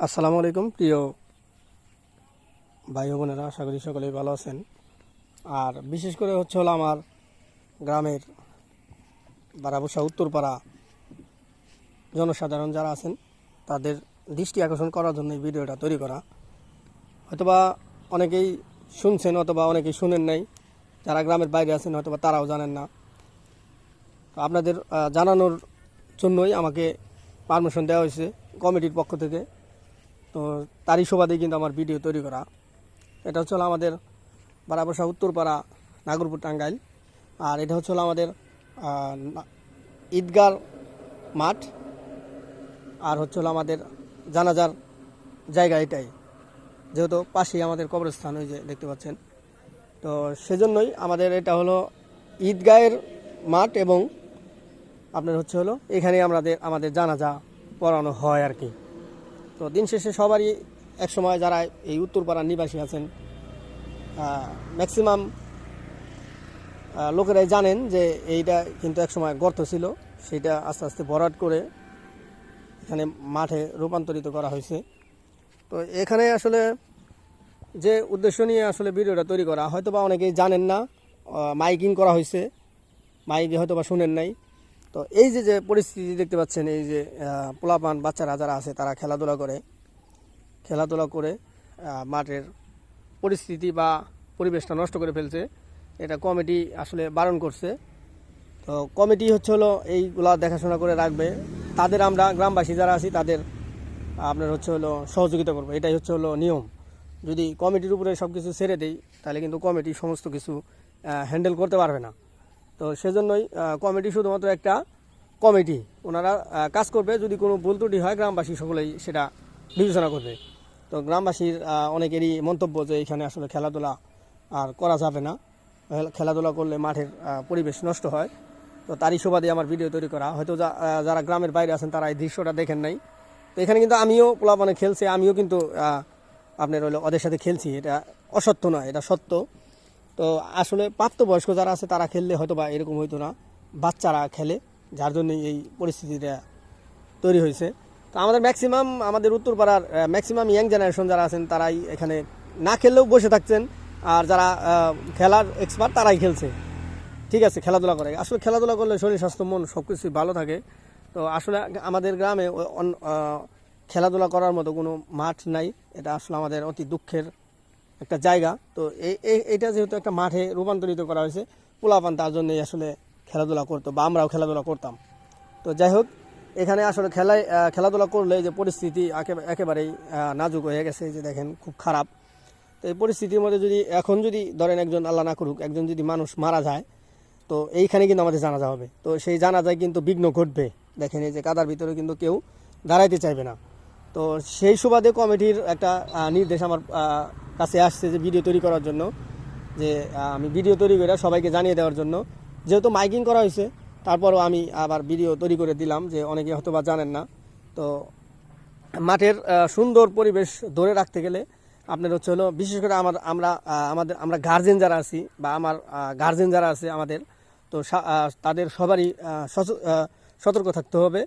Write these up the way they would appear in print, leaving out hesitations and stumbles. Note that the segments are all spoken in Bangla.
আসসালামু আলাইকুম প্রিয় ভাই ও বোনেরা, আশা করি সকলেই ভালো আছেন। আর বিশেষ করে হলো আমার গ্রামের বারাবসা উত্তরপাড়া জনসাধারণ যারা আছেন তাদের দৃষ্টি আকর্ষণ করার জন্য এই ভিডিওটা তৈরি করা। হয়তোবা অনেকেই শুনছেন অথবা অনেকেই শুনেন নাই, যারা গ্রামের বাইরে আছেন হয়তোবা তারাও জানেন না। তো আপনাদের জানানোর জন্যই আমাকে পারমিশন দেওয়া হয়েছে কমিটির পক্ষ থেকে। তো তারই সুবাদেই কিন্তু আমার ভিডিও তৈরি করা। এটা হলো আমাদের বারাবসা উত্তরপাড়া নাগরপুর টাঙ্গাইল। আর এটা হলো আমাদের ঈদগার মাঠ, আর হলো আমাদের জানাজার জায়গা। এটাই যেহেতু পাশেই আমাদের কবরস্থান, ওই যে দেখতে পাচ্ছেন। তো সেজন্যই আমাদের এটা হলো ঈদগাহের মাঠ, এবং আপনার হলো এখানে আমাদের জানাজা পড়ানো হয় আর কি। তো দিন শেষে সবারই একসময় যারা এই উত্তরপাড়ার নিবাসী আছেন ম্যাক্সিমাম লোকেরাই জানেন যে এইটা কিন্তু একসময় গর্ত ছিল, সেটা আস্তে আস্তে ভরাট করে এখানে মাঠে রূপান্তরিত করা হয়েছে। তো এখানে আসলে যে উদ্দেশ্য নিয়ে আসলে ভিডিওটা তৈরি করা, হয়তো বা অনেকেই জানেন না। মাইকিং করা হয়েছে, মাইকে হয়তো বা শুনেন নাই। তো এই যে পরিস্থিতি দেখতে পাচ্ছেন, এই যে পোলাপান বাচ্চারা যারা আছে তারা খেলাধুলা করে মাঠের পরিস্থিতি বা পরিবেশটা নষ্ট করে ফেলছে। এটা কমিটি আসলে বারণ করছে। তো কমিটি হলো এইগুলা দেখাশোনা করে রাখবে। তাদের আমরা গ্রামবাসী যারা আছি তাদের আপনার হলো সহযোগিতা করবো, এটাই হলো নিয়ম। যদি কমিটির উপরে সব কিছু ছেড়ে দেই তাহলে কিন্তু কমিটি সমস্ত কিছু হ্যান্ডেল করতে পারবে না। তো সেজন্যই কমিটি শুধুমাত্র একটা কমিটি, ওনারা কাজ করবে। যদি কোনো ভুল ত্রুটি হয় গ্রামবাসী সকলেই সেটা বিবেচনা করবে। তো গ্রামবাসীর অনেকেরই মন্তব্য যে এখানে আসলে খেলাধুলা আর করা যাবে না, খেলাধুলা করলে মাঠের পরিবেশ নষ্ট হয়। তো তারই সুবাদে আমার ভিডিও তৈরি করা। হয়তো যারা গ্রামের বাইরে আছেন তারা এই দৃশ্যটা দেখেন নাই। তো এখানে কিন্তু আমিও পোলাপানে খেলছে, আমিও কিন্তু আপনার ওদের সাথে খেলছি। এটা অসত্য নয়, এটা সত্য। তো আসলে প্রাপ্তবয়স্ক যারা আছে তারা খেললে হয়তো বা এরকম হইতো না, বাচ্চারা খেলে, যার জন্য এই পরিস্থিতিটা তৈরি হয়েছে। তো আমাদের উত্তরপাড়ার ম্যাক্সিমাম ইয়াং জেনারেশন যারা আছেন তারাই এখানে না খেললেও বসে থাকছেন, আর যারা খেলার এক্সপার্ট তারাই খেলছে। ঠিক আছে, খেলাধুলা করে। আসলে খেলাধুলা করলে শরীর স্বাস্থ্য মন সব কিছুই ভালো থাকে। তো আসলে আমাদের গ্রামে খেলাধুলা করার মতো কোনো মাঠ নাই। এটা আসলে আমাদের অতি দুঃখের একটা জায়গা। তো এইটা যেহেতু একটা মাঠে রূপান্তরিত করা হয়েছে, পোলাপান তার জন্যই আসলে খেলাধুলা করতো, বা আমরাও খেলাধুলা করতাম। তো যাই হোক, এখানে আসলে খেলাধুলা করলে যে পরিস্থিতি একেবারেই নাজুক হয়ে গেছে, যে দেখেন খুব খারাপ। তো এই পরিস্থিতির মধ্যে যদি ধরেন একজন, আল্লাহ না করুক, একজন যদি মানুষ মারা যায়, তো এইখানে কিন্তু আমাদের জানাজা হবে। তো সেই জানাজায় কিন্তু বিঘ্ন ঘটবে। দেখেন এই যে কাদার ভিতরে কিন্তু কেউ দাঁড়াইতে চাইবে না। তো সেই সুবাদে কমিটির একটা নির্দেশ আমার কাছে আসছে যে ভিডিও তৈরি করার জন্য, যে আমি ভিডিও তৈরি করে সবাইকে জানিয়ে দেওয়ার জন্য। যেহেতু মাইকিং করা হয়েছে, তারপরও আমি আবার ভিডিও তৈরি করে দিলাম, যে অনেকে হয়তো বা জানেন না। তো মাঠের সুন্দর পরিবেশ ধরে রাখতে গেলে আপনার হলো বিশেষ করে আমরা গার্জেন যারা আছি, বা আমার গার্জেন যারা আছে আমাদের, তো তাদের সবারই সতর্ক থাকতে হবে,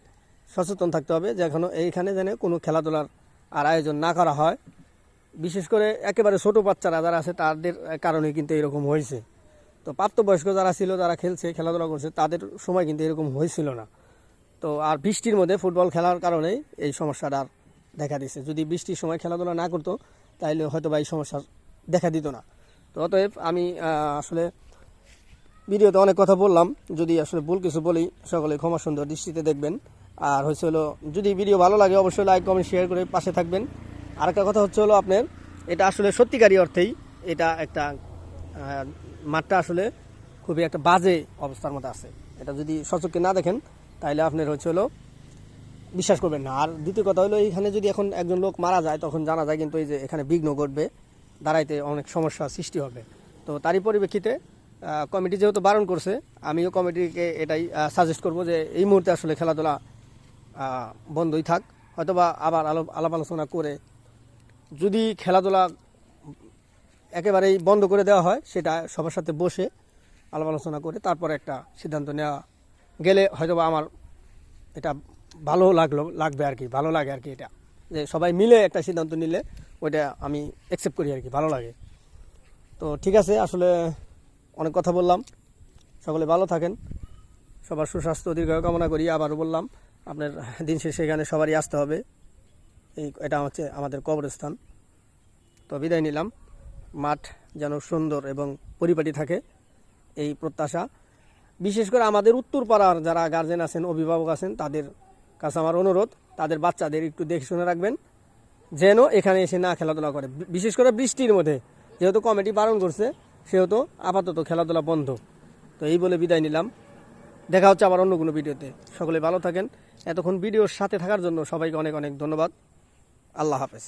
সচেতন থাকতে হবে, যে এইখানে যেন কোনো খেলাধুলার আর আয়োজন না করা হয়। বিশেষ করে একেবারে ছোটো বাচ্চারা যারা আছে তাদের কারণে কিন্তু এরকম হয়েছে। তো প্রাপ্তবয়স্ক যারা ছিল, যারা খেলাধুলা করছে, তাদের সময় কিন্তু এরকম হয়েছিল না। তো আর বৃষ্টির মধ্যে ফুটবল খেলার কারণে এই সমস্যাটা দেখা দিচ্ছে। যদি বৃষ্টির সময় খেলাধুলা না করতো তাহলে হয়তো বা এই সমস্যা দেখা দিত না। তো অতএব আমি আসলে ভিডিওতে অনেক কথা বললাম, যদি আসলে ভুল কিছু বলি সকলে ক্ষমা সুন্দর দৃষ্টিতে দেখবেন। আর যদি ভিডিও ভালো লাগে অবশ্যই লাইক কমেন্ট শেয়ার করে পাশে থাকবেন। আরেকটা কথা আপনার, এটা আসলে সত্যিকারই অর্থেই এটা একটা মাঠটা আসলে খুবই একটা বাজে অবস্থার মধ্যে আছে। এটা যদি সচক্ষে না দেখেন তাহলে আপনার বিশ্বাস করবেন না। আর দ্বিতীয় কথা হলো, এইখানে যদি এখন একজন লোক মারা যায় তখন জানা যায় কিন্তু এই যে এখানে বিঘ্ন ঘটবে, দাঁড়াইতে অনেক সমস্যা সৃষ্টি হবে। তো তারই পরিপ্রেক্ষিতে কমিটি যেহেতু বারণ করছে, আমিও কমিটিকে এটাই সাজেস্ট করব যে এই মুহূর্তে আসলে খেলাধুলা বন্ধই থাক। হয়তোবা আবার আলাপ আলোচনা করে যদি খেলাধুলা একেবারেই বন্ধ করে দেওয়া হয়, সেটা সবার সাথে বসে আলাপ আলোচনা করে তারপরে একটা সিদ্ধান্ত নেওয়া গেলে হয়তোবা আমার এটা ভালো লাগবে আর কি, ভালো লাগে আর কি এটা, যে সবাই মিলে একটা সিদ্ধান্ত নিলে ওইটা আমি অ্যাকসেপ্ট করি আর কি, ভালো লাগে। তো ঠিক আছে, আসলে অনেক কথা বললাম। সকলে ভালো থাকেন, সবার সুস্বাস্থ্য দীর্ঘায়ু কামনা করি। আবারও বললাম, আপনার দিন শেষে এখানে সবারই আসতে হবে। এটা হচ্ছে আমাদের কবরস্থান। তো বিদায় নিলাম। মাঠ যেন সুন্দর এবং পরিপাটি থাকে এই প্রত্যাশা। বিশেষ করে আমাদের উত্তরপাড়ার যারা গার্জেন আছেন, অভিভাবক আছেন, তাদের কাছে আমার অনুরোধ, তাদের বাচ্চাদের একটু দেখে শুনে রাখবেন যেন এখানে এসে না খেলাধুলা করে। বিশেষ করে বৃষ্টির মধ্যে, যেহেতু কমিটি বারণ করছে সেহেতু আপাতত খেলাধুলা বন্ধ। তো এই বলে বিদায় নিলাম। দেখা হচ্ছে আবার অন্য কোনো ভিডিওতে। সকলে ভালো থাকেন। এতক্ষণ ভিডিওর সাথে থাকার জন্য সবাইকে অনেক অনেক ধন্যবাদ। আল্লাহ হাফেজ।